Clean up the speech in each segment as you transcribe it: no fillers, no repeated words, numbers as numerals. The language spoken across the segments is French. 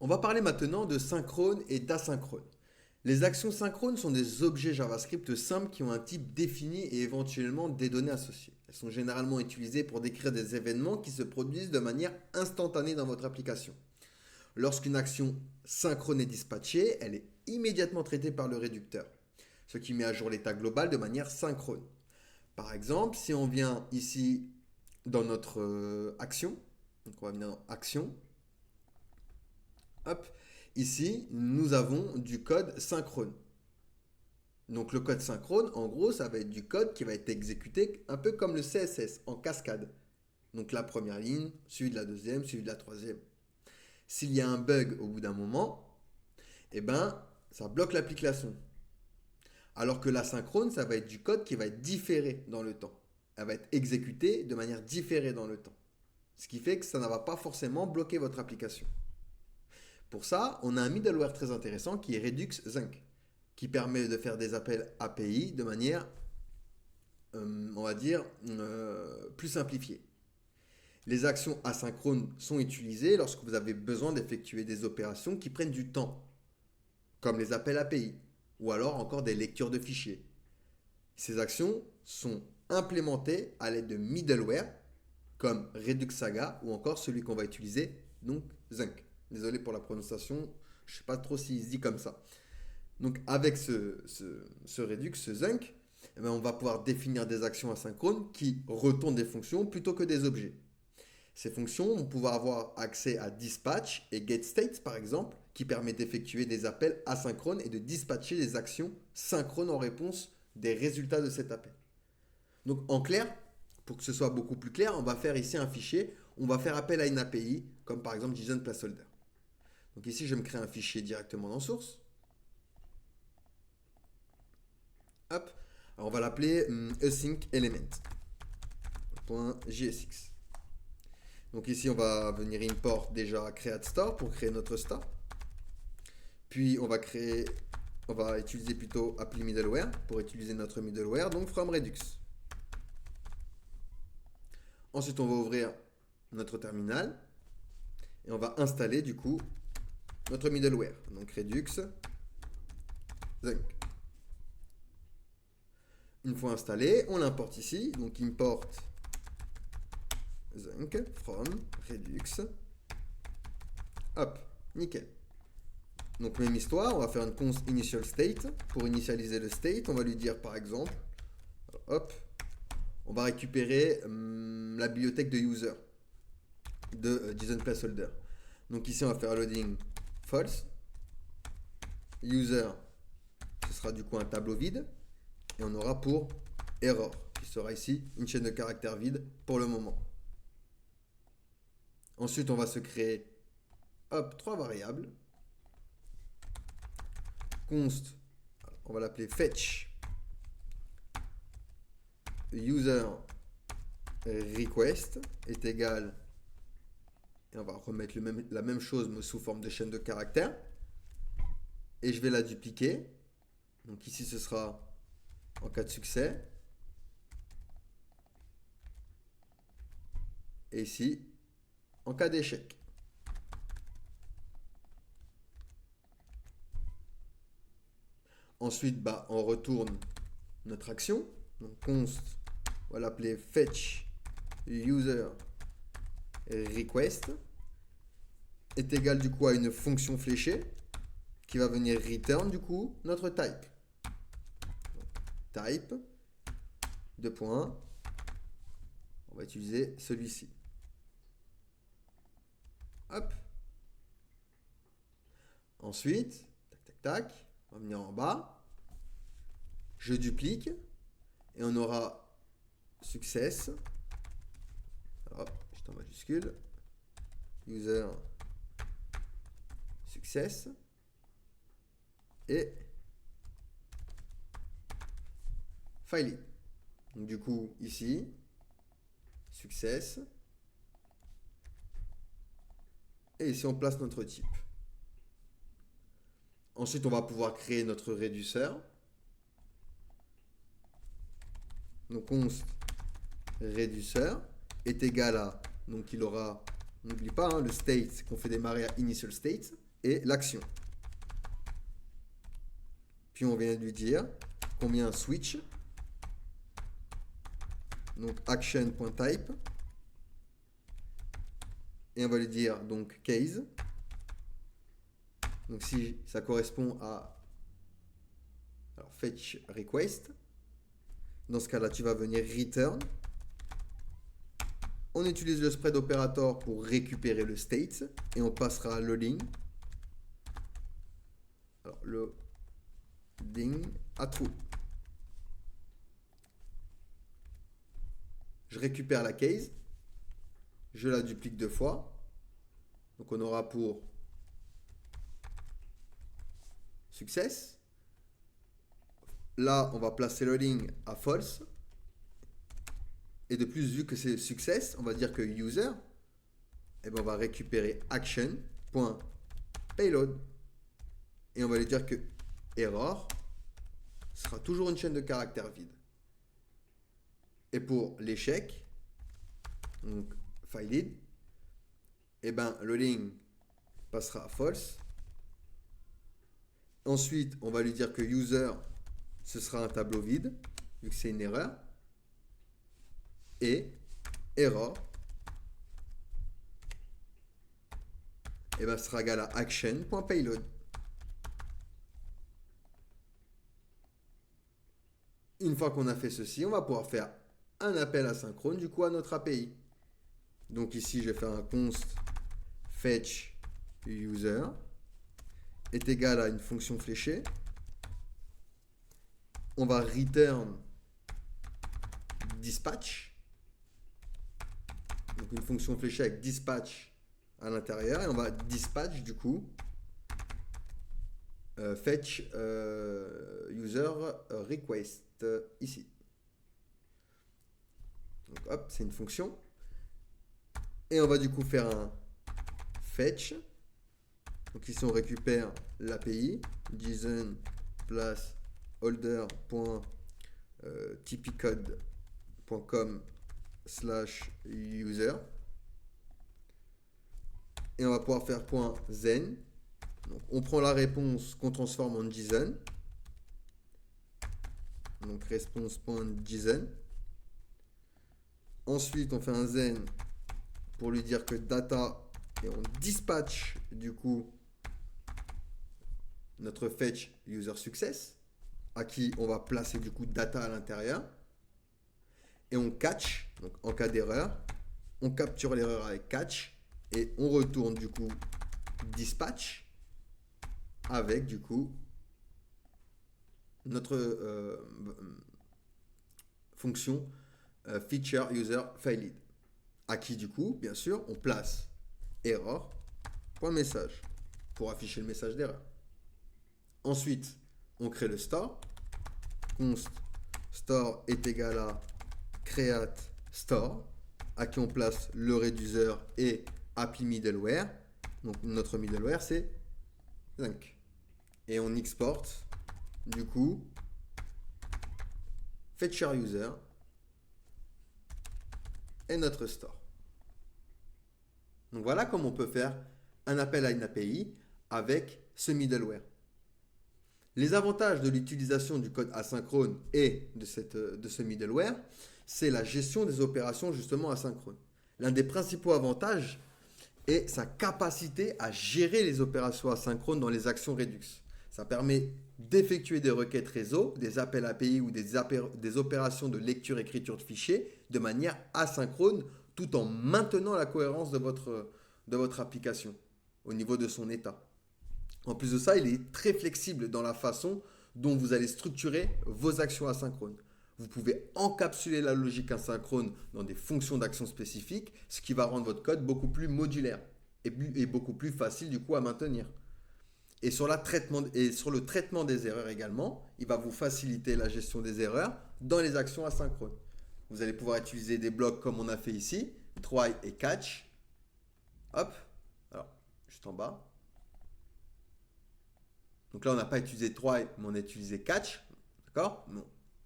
On va parler maintenant de synchrone et d'asynchrone. Les actions synchrones sont des objets JavaScript simples qui ont un type défini et éventuellement des données associées. Elles sont généralement utilisées pour décrire des événements qui se produisent de manière instantanée dans votre application. Lorsqu'une action synchrone est dispatchée, elle est immédiatement traitée par le réducteur, ce qui met à jour l'état global de manière synchrone. Par exemple, si on vient ici dans notre action, donc on va venir dans action, hop, ici nous avons du code synchrone. Donc le code synchrone, en gros, ça va être du code qui va être exécuté un peu comme le CSS, en cascade. Donc la première ligne, suivi de la deuxième, suivi de la troisième. S'il y a un bug au bout d'un moment, eh ben, ça bloque l'application. Alors que l'asynchrone, ça va être du code qui va être différé dans le temps. Elle va être exécutée de manière différée dans le temps. Ce qui fait que ça ne va pas forcément bloquer votre application. Pour ça, on a un middleware très intéressant qui est Redux Zinc, qui permet de faire des appels API de manière, on va dire, plus simplifiée. Les actions asynchrones sont utilisées lorsque vous avez besoin d'effectuer des opérations qui prennent du temps, comme les appels API, ou alors encore des lectures de fichiers. Ces actions sont implémentées à l'aide de middleware, comme Redux Saga, ou encore celui qu'on va utiliser, donc Zinc. Désolé pour la prononciation, je ne sais pas trop s'il se dit comme ça. Donc avec ce Redux, ce Zinc, eh bien, on va pouvoir définir des actions asynchrones qui retournent des fonctions plutôt que des objets. Ces fonctions vont pouvoir avoir accès à dispatch et getState par exemple, qui permet d'effectuer des appels asynchrones et de dispatcher des actions synchrones en réponse des résultats de cet appel. Donc en clair, pour que ce soit beaucoup plus clair, on va faire ici un fichier, on va faire appel à une API, comme par exemple JSON placeholder. Donc ici, je vais me créer un fichier directement dans source. Hop. Alors on va l'appeler async element.jsx. Donc ici, on va venir import déjà create store pour créer notre store. Puis on va utiliser plutôt apply middleware pour utiliser notre middleware, donc from Redux. Ensuite, on va ouvrir notre terminal et on va installer du coup notre middleware. Donc Redux Zinc. Une fois installé, on l'importe ici. Donc import Zinc from Redux. Hop, nickel. Donc même histoire, on va faire une const initial state. Pour initialiser le state, on va lui dire par exemple, hop, on va récupérer la bibliothèque de user de JSON placeholder. Donc ici, on va faire loading false. User, ce sera du coup un tableau vide. Et on aura pour error, qui sera ici une chaîne de caractères vide pour le moment. Ensuite, on va se créer, hop, 3 variables. Const, on va l'appeler fetch user request est égal, et on va remettre la même chose mais sous forme de chaîne de caractères. Et je vais la dupliquer. Donc ici, ce sera en cas de succès. Et ici, en cas d'échec. Ensuite, on retourne notre action. Donc const, on va l'appeler fetch user request est égal du coup à une fonction fléchée qui va venir return du coup notre type. Type, deux points, on va utiliser celui-ci. Hop. Ensuite, tac, tac, tac, on va venir en bas, je duplique, et on aura success, hop, juste en majuscule, user success, et file. Donc du coup, ici, success, et ici on place notre type. Ensuite, on va pouvoir créer notre réduceur. Donc const réduceur est égal à, donc il aura, n'oublie pas, le state qu'on fait démarrer à initial state, et l'action. Puis on vient de lui dire combien switch. Donc action.type. Et on va lui dire donc case. Donc si ça correspond à fetch request, dans ce cas-là, tu vas venir return. On utilise le spread operator pour récupérer le state et on passera à loading. Alors loading à true. Je récupère la case, je la duplique 2 fois. Donc on aura pour success. Là, on va placer loading à false. Et de plus, vu que c'est success, on va dire que user, on va récupérer action.payload. Et on va lui dire que error sera toujours une chaîne de caractères vide. Et pour l'échec, donc failed, loading passera à false. Ensuite, on va lui dire que user, ce sera un tableau vide, vu que c'est une erreur. Et error, sera égal à action.payload. Une fois qu'on a fait ceci, on va pouvoir faire un appel asynchrone du coup à notre API. Donc ici, je vais faire un const fetch user est égal à une fonction fléchée. On va return dispatch. Donc une fonction fléchée avec dispatch à l'intérieur. Et on va dispatch du coup fetch user request ici. Donc hop, c'est une fonction. Et on va du coup faire un fetch. Donc ici on récupère l'API JSON place holder.tpcode.com/user. Et on va pouvoir faire .zen. Donc on prend la réponse qu'on transforme en JSON. Donc response.json. Ensuite on fait un zen pour lui dire que data, et on dispatch du coup notre fetch user success, à qui on va placer du coup data à l'intérieur. Et on catch, donc en cas d'erreur, on capture l'erreur avec catch et on retourne du coup dispatch avec du coup notre fonction feature user failed, à qui du coup bien sûr on place error.message pour afficher le message d'erreur. Ensuite on crée le store, const store est égal à create store, à qui on place le reducer et API middleware. Donc notre middleware c'est Zinc. Et on exporte du coup feature user et notre store. Donc voilà comment on peut faire un appel à une API avec ce middleware. Les avantages de l'utilisation du code asynchrone et de ce middleware, c'est la gestion des opérations justement asynchrones. L'un des principaux avantages est sa capacité à gérer les opérations asynchrones dans les actions Redux. Ça permet d'effectuer des requêtes réseau, des appels API ou des opérations de lecture-écriture de fichiers de manière asynchrone tout en maintenant la cohérence de votre application au niveau de son état. En plus de ça, il est très flexible dans la façon dont vous allez structurer vos actions asynchrones. Vous pouvez encapsuler la logique asynchrone dans des fonctions d'action spécifiques, ce qui va rendre votre code beaucoup plus modulaire et beaucoup plus facile du coup à maintenir. Et sur le traitement des erreurs également, il va vous faciliter la gestion des erreurs dans les actions asynchrones. Vous allez pouvoir utiliser des blocs comme on a fait ici, try et catch. Hop, alors juste en bas. Donc là, on n'a pas utilisé try, mais on a utilisé catch. D'accord?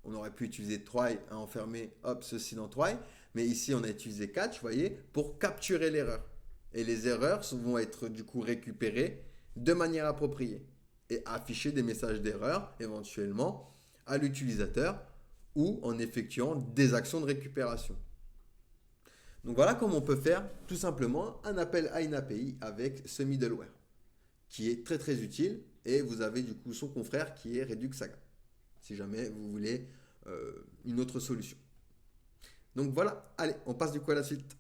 On aurait pu utiliser try à enfermer ceci dans try. Mais ici, on a utilisé catch, vous voyez, pour capturer l'erreur. Et les erreurs vont être du coup récupérées de manière appropriée et afficher des messages d'erreur éventuellement à l'utilisateur ou en effectuant des actions de récupération. Donc voilà comment on peut faire tout simplement un appel à une API avec ce middleware qui est très très utile et vous avez du coup son confrère qui est Redux Saga si jamais vous voulez une autre solution. Donc voilà, allez, on passe du coup à la suite.